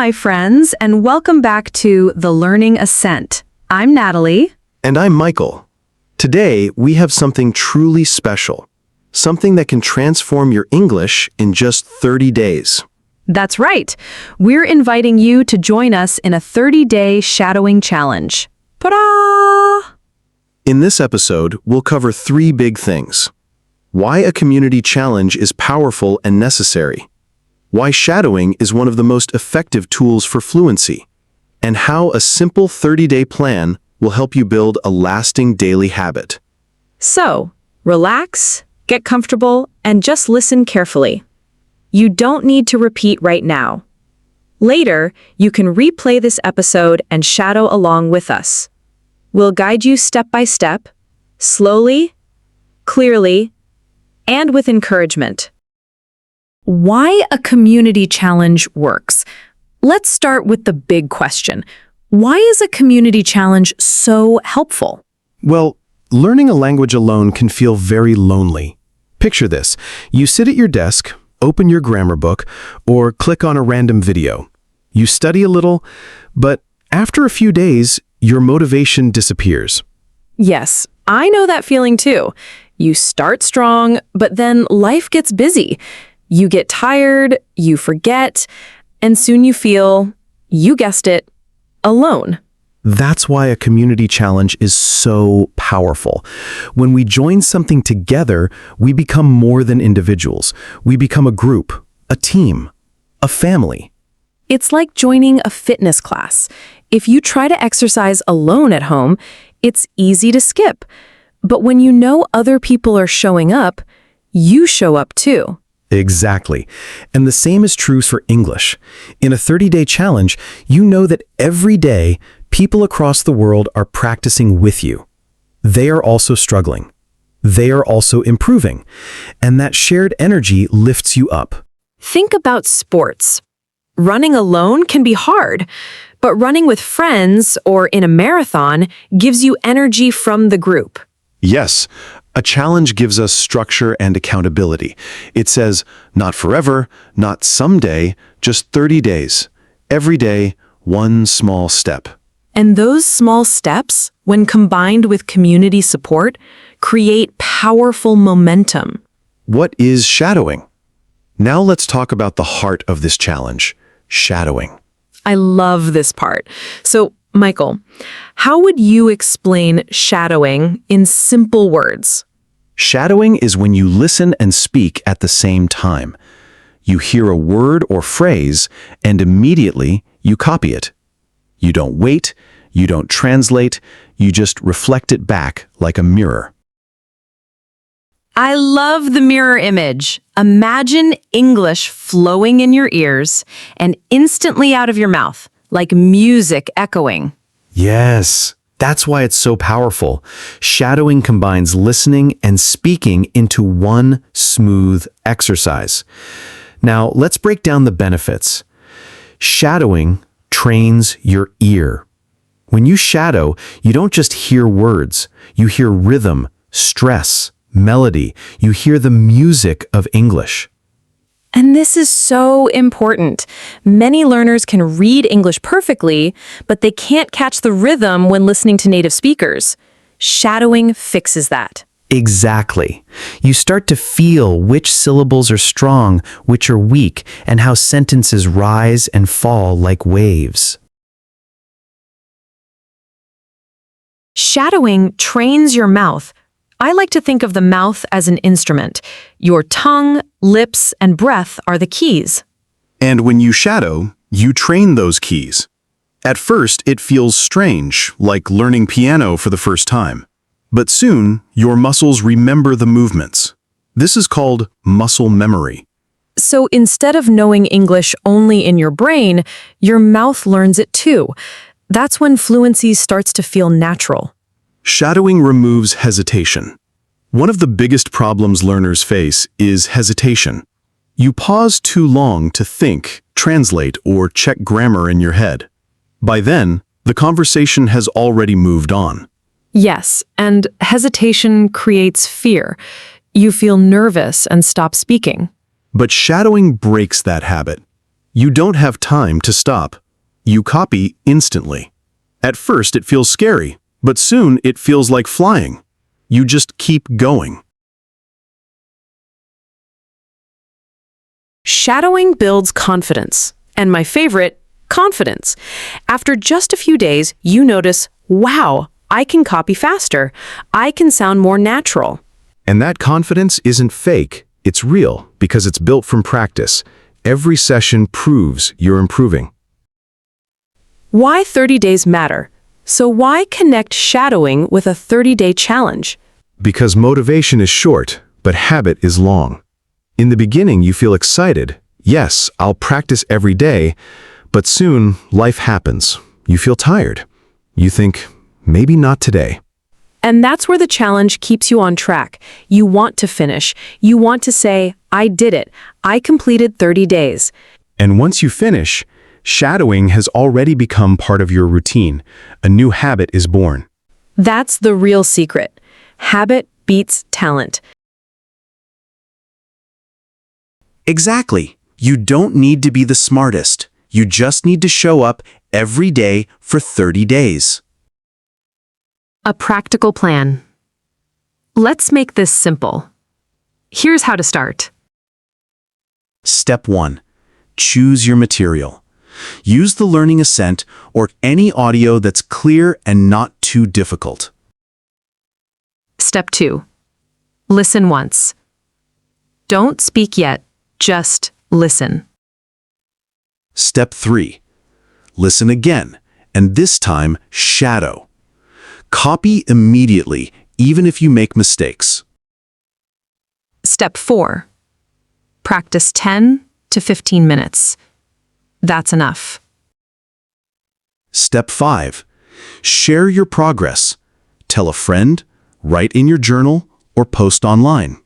my friends, and welcome back to The Learning Ascent. I'm Natalie. And I'm Michael. Today, we have something truly special. Something that can transform your English in just 30 days. That's right. We're inviting you to join us in a 30-day shadowing challenge. Ta-da! In this episode, we'll cover 3 big things. Why a community challenge is powerful and necessary. Why shadowing is one of the most effective tools for fluency. And how a simple 30-day plan will help you build a lasting daily habit. So, relax, get comfortable, and just listen carefully. You don't need to repeat right now. Later, you can replay this episode and shadow along with us. We'll guide you step by step, slowly, clearly, and with encouragement. Why a community challenge works. Let's start with the big question. Why is a community challenge so helpful? Well, learning a language alone can feel very lonely. Picture this. You sit at your desk, open your grammar book, or click on a random video. You study a little, but after a few days, your motivation disappears. Yes, I know that feeling too. You start strong, but then life gets busy. You get tired, you forget, and soon you feel, you guessed it, alone. That's why a community challenge is so powerful. When we join something together, we become more than individuals. We become a group, a team, a family. It's like joining a fitness class. If you try to exercise alone at home, it's easy to skip. But when you know other people are showing up, you show up too. Exactly. And the same is true for English. In a 30-day challenge, you know that every day, people across the world are practicing with you. They are also struggling. They are also improving. And that shared energy lifts you up. Think about sports. Running alone can be hard, but running with friends or in a marathon gives you energy from the group. Yes, a challenge gives us structure and accountability. It says, not forever, not someday, just 30 days. Every day, one small step. And those small steps, when combined with community support, create powerful momentum. What is shadowing? Now let's talk about the heart of this challenge, shadowing. I love this part. So, Michael, how would you explain shadowing in simple words? Shadowing is when you listen and speak at the same time. You hear a word or phrase, and immediately you copy it. You don't wait, you don't translate, you just reflect it back like a mirror. I love the mirror image. Imagine English flowing in your ears and instantly out of your mouth, like music echoing. Yes, that's why it's so powerful. Shadowing combines listening and speaking into one smooth exercise. Now, let's break down the benefits. Shadowing trains your ear. When you shadow, you don't just hear words. You hear rhythm, stress, melody. You hear the music of English. And this is so important. Many learners can read English perfectly, but they can't catch the rhythm when listening to native speakers. Shadowing fixes that. Exactly. You start to feel which syllables are strong, which are weak, and how sentences rise and fall like waves. Shadowing trains your mouth. I like to think of the mouth as an instrument. Your tongue, lips, and breath are the keys. And when you shadow, you train those keys. At first, it feels strange, like learning piano for the first time. But soon, your muscles remember the movements. This is called muscle memory. So instead of knowing English only in your brain, your mouth learns it too. That's when fluency starts to feel natural. Shadowing removes hesitation. One of the biggest problems learners face is hesitation. You pause too long to think, translate, or check grammar in your head. By then, the conversation has already moved on. Yes, and hesitation creates fear. You feel nervous and stop speaking. But shadowing breaks that habit. You don't have time to stop. You copy instantly. At first, it feels scary, but soon it feels like flying. You just keep going. Shadowing builds confidence. And my favorite, confidence. After just a few days, you notice, wow, I can copy faster. I can sound more natural. And that confidence isn't fake. It's real because it's built from practice. Every session proves you're improving. Why 30 days matter? So why connect shadowing with a 30-day challenge? Because motivation is short, but habit is long. In the beginning, you feel excited. Yes, I'll practice every day, but soon life happens. You feel tired. You think, maybe not today. And that's where the challenge keeps you on track. You want to finish. You want to say, I did it. I completed 30 days. And once you finish, shadowing has already become part of your routine. A new habit is born. That's the real secret. Habit beats talent. Exactly. You don't need to be the smartest. You just need to show up every day for 30 days. A practical plan. Let's make this simple. Here's how to start. Step 1. Choose your material. Use the learning assent or any audio that's clear and not too difficult. Step 2. Listen once. Don't speak yet, just listen. Step 3. Listen again, and this time shadow. Copy immediately, even if you make mistakes. Step 4. Practice 10 to 15 minutes. That's enough. Step 5. Share your progress. Tell a friend, write in your journal, or post online.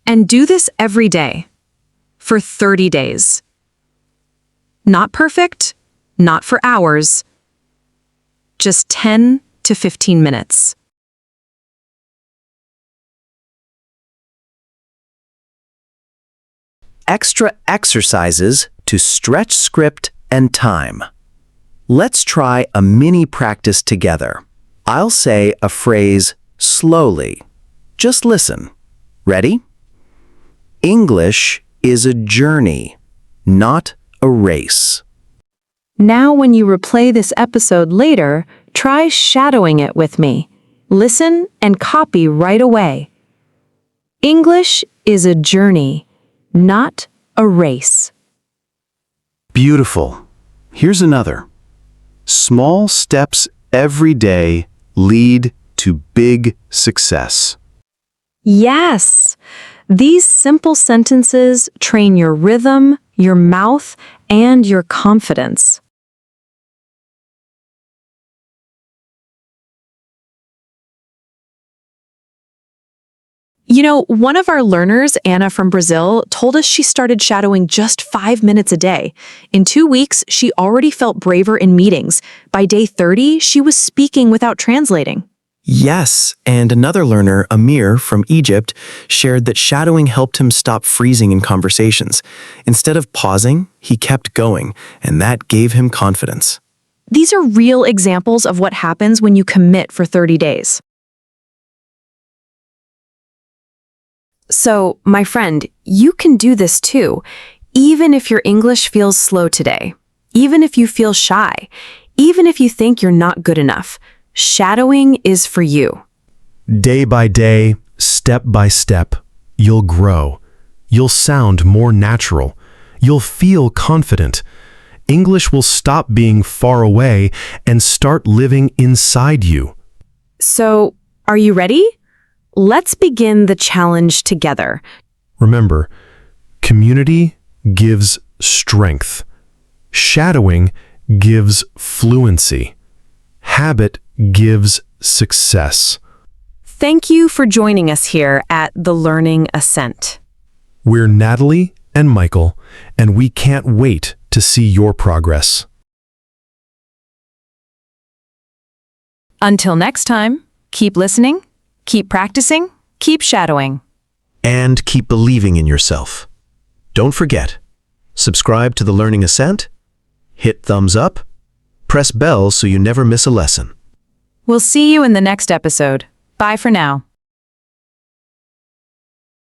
And do this every day for 30 days. Not perfect, not for hours, just 10 to 15 minutes. Extra exercises to stretch script and time. Let's try a mini practice together. I'll say a phrase slowly. Just listen. Ready? English is a journey, not a race. Now when you replay this episode later, try shadowing it with me. Listen and copy right away. English is a journey, not a race. Beautiful. Here's another. Small steps every day lead to big success. Yes! These simple sentences train your rhythm, your mouth, and your confidence. You know, one of our learners, Anna from Brazil, told us she started shadowing just 5 minutes a day. In 2 weeks, she already felt braver in meetings. By day 30, she was speaking without translating. Yes, and another learner, Amir from Egypt, shared that shadowing helped him stop freezing in conversations. Instead of pausing, he kept going, and that gave him confidence. These are real examples of what happens when you commit for 30 days. So, my friend, you can do this too, even if your English feels slow today, even if you feel shy, even if you think you're not good enough. Shadowing is for you. Day by day, step by step, you'll grow. You'll sound more natural. You'll feel confident. English will stop being far away and start living inside you. So, are you ready? Let's begin the challenge together. Remember, community gives strength. Shadowing gives fluency. Habit gives success. Thank you for joining us here at The Learning Ascent. We're Natalie and Michael, and we can't wait to see your progress. Until next time, keep listening, keep practicing, keep shadowing. And keep believing in yourself. Don't forget, Subscribe to the Learning Ascent, hit thumbs up, press bell so you never miss a lesson. We'll see you in the next episode. Bye for now.